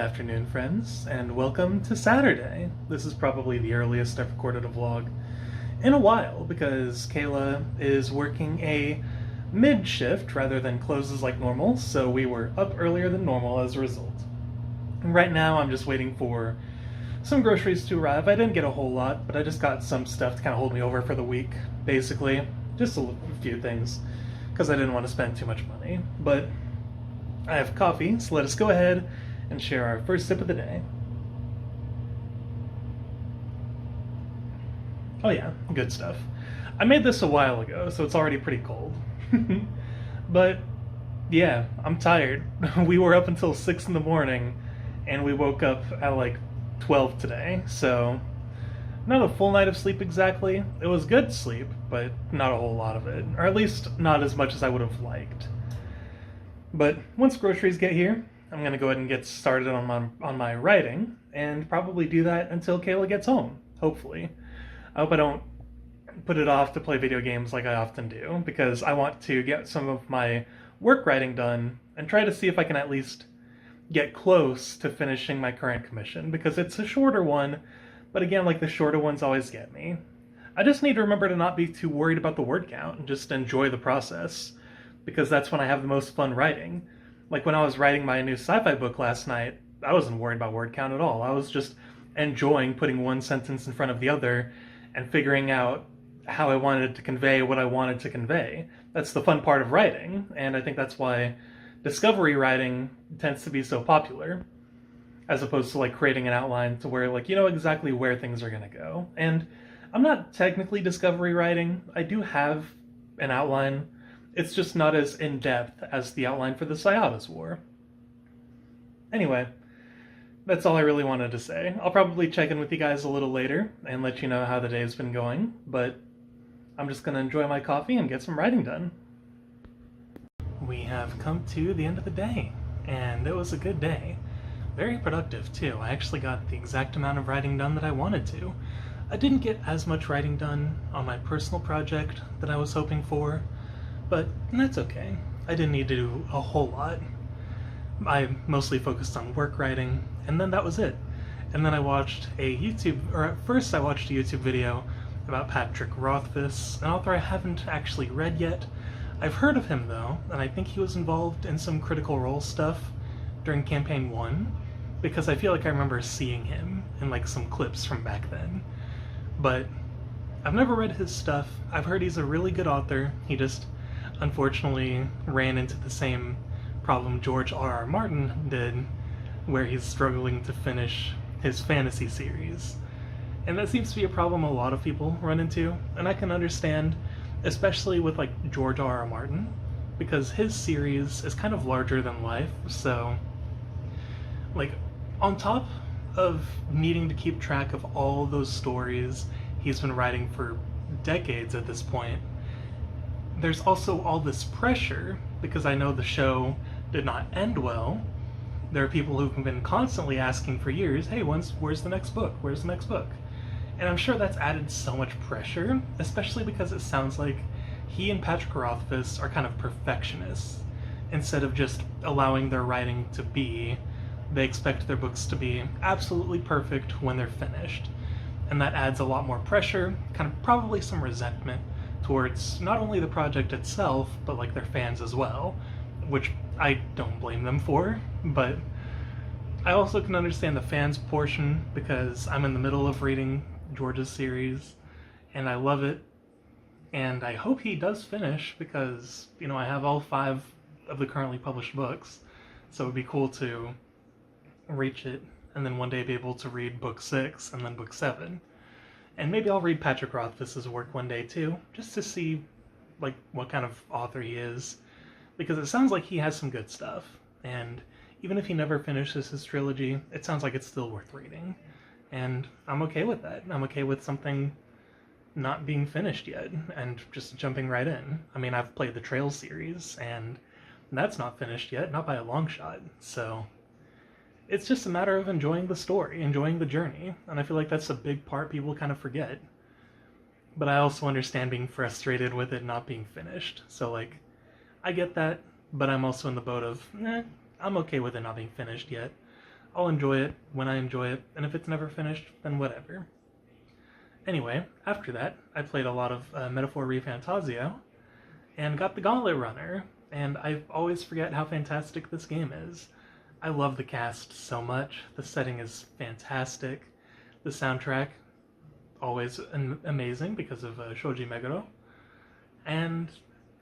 afternoon, friends, and welcome to Saturday. This is probably the earliest I've recorded a vlog in a while because Kayla is working a mid-shift rather than closes like normal, so we were up earlier than normal as a result. And right now I'm just waiting for some groceries to arrive. I didn't get a whole lot, but I just got some stuff to kind of hold me over for the week, basically. Just a few things, because I didn't want to spend too much money. But I have coffee, so let us go ahead and share our first sip of the day. Oh yeah, good stuff. I made this a while ago, so it's already pretty cold. But yeah, I'm tired. We were up until 6 in the morning, and we woke up at like 12 today, so not a full night of sleep exactly. It was good sleep, but not a whole lot of it, or at least not as much as I would have liked. But once groceries get here, I'm going to go ahead and get started on my writing, and probably do that until Kayla gets home, hopefully. I hope I don't put it off to play video games like I often do, because I want to get some of my work writing done, and try to see if I can at least get close to finishing my current commission, because it's a shorter one, but again, like the shorter ones always get me. I just need to remember to not be too worried about the word count, and just enjoy the process, because that's when I have the most fun writing. Like when I was writing my new sci-fi book last night, I wasn't worried about word count at all. I was just enjoying putting one sentence in front of the other and figuring out how I wanted to convey what I wanted to convey. That's the fun part of writing, and I think that's why discovery writing tends to be so popular, as opposed to like creating an outline to where like you know exactly where things are going to go. And I'm not technically discovery writing. I do have an outline. It's just not as in-depth as the outline for the Sciatas War. Anyway, that's all I really wanted to say. I'll probably check in with you guys a little later and let you know how the day's been going, but I'm just going to enjoy my coffee and get some writing done. We have come to the end of the day, and it was a good day. Very productive, too. I actually got the exact amount of writing done that I wanted to. I didn't get as much writing done on my personal project that I was hoping for, but that's okay. I didn't need to do a whole lot. I mostly focused on work writing, and then that was it. And then I watched at first I watched a YouTube video about Patrick Rothfuss, an author I haven't actually read yet. I've heard of him though, and I think he was involved in some Critical Role stuff during Campaign 1, because I feel like I remember seeing him in like some clips from back then. But I've never read his stuff. I've heard he's a really good author. He just unfortunately ran into the same problem George R.R. Martin did, where he's struggling to finish his fantasy series. And that seems to be a problem a lot of people run into, and I can understand, especially with like George R.R. Martin, because his series is kind of larger than life, so like on top of needing to keep track of all those stories he's been writing for decades at this point, there's also all this pressure, because I know the show did not end well. There are people who've been constantly asking for years, hey, where's the next book? Where's the next book? And I'm sure that's added so much pressure, especially because it sounds like he and Patrick Rothfuss are kind of perfectionists. Instead of just allowing their writing to be, they expect their books to be absolutely perfect when they're finished. And that adds a lot more pressure, kind of probably some resentment towards not only the project itself, but like their fans as well, which I don't blame them for, but I also can understand the fans portion, because I'm in the middle of reading George's series, and I love it, and I hope he does finish, because, you know, I have all 5 of the currently published books, so it would be cool to reach it, and then one day be able to read book 6, and then book 7. And maybe I'll read Patrick Rothfuss's work one day too, just to see like what kind of author he is, because it sounds like he has some good stuff, and even if he never finishes his trilogy, it sounds like it's still worth reading, and I'm okay with that. I'm okay with something not being finished yet, and just jumping right in. I mean, I've played the Trails series, and that's not finished yet, not by a long shot, so it's just a matter of enjoying the story, enjoying the journey, and I feel like that's a big part people kind of forget. But I also understand being frustrated with it not being finished, so like, I get that, but I'm also in the boat of, I'm okay with it not being finished yet. I'll enjoy it when I enjoy it, and if it's never finished, then whatever. Anyway, after that, I played a lot of Metaphor ReFantazio, and got the Gauntlet Runner, and I always forget how fantastic this game is. I love the cast so much, the setting is fantastic, the soundtrack, always amazing because of Shoji Meguro, and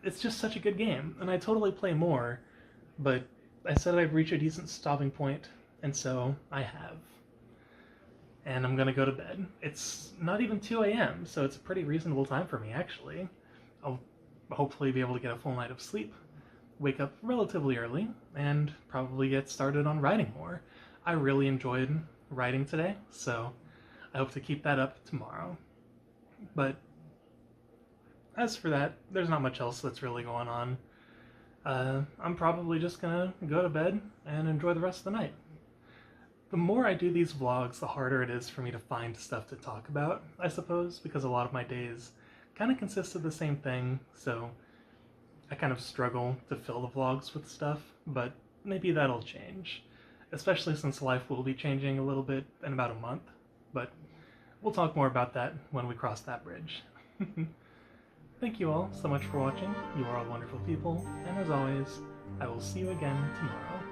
it's just such a good game, and I totally play more, but I said I'd reach a decent stopping point, and so I have. And I'm gonna go to bed. It's not even 2 a.m., so it's a pretty reasonable time for me, actually. I'll hopefully be able to get a full night of sleep, wake up relatively early, and probably get started on writing more. I really enjoyed writing today, so I hope to keep that up tomorrow. But as for that, there's not much else that's really going on. I'm probably just gonna go to bed and enjoy the rest of the night. The more I do these vlogs, the harder it is for me to find stuff to talk about, I suppose, because a lot of my days kind of consist of the same thing, so I kind of struggle to fill the vlogs with stuff, but maybe that'll change, especially since life will be changing a little bit in about a month, but we'll talk more about that when we cross that bridge. Thank you all so much for watching. You are all wonderful people, and as always, I will see you again tomorrow.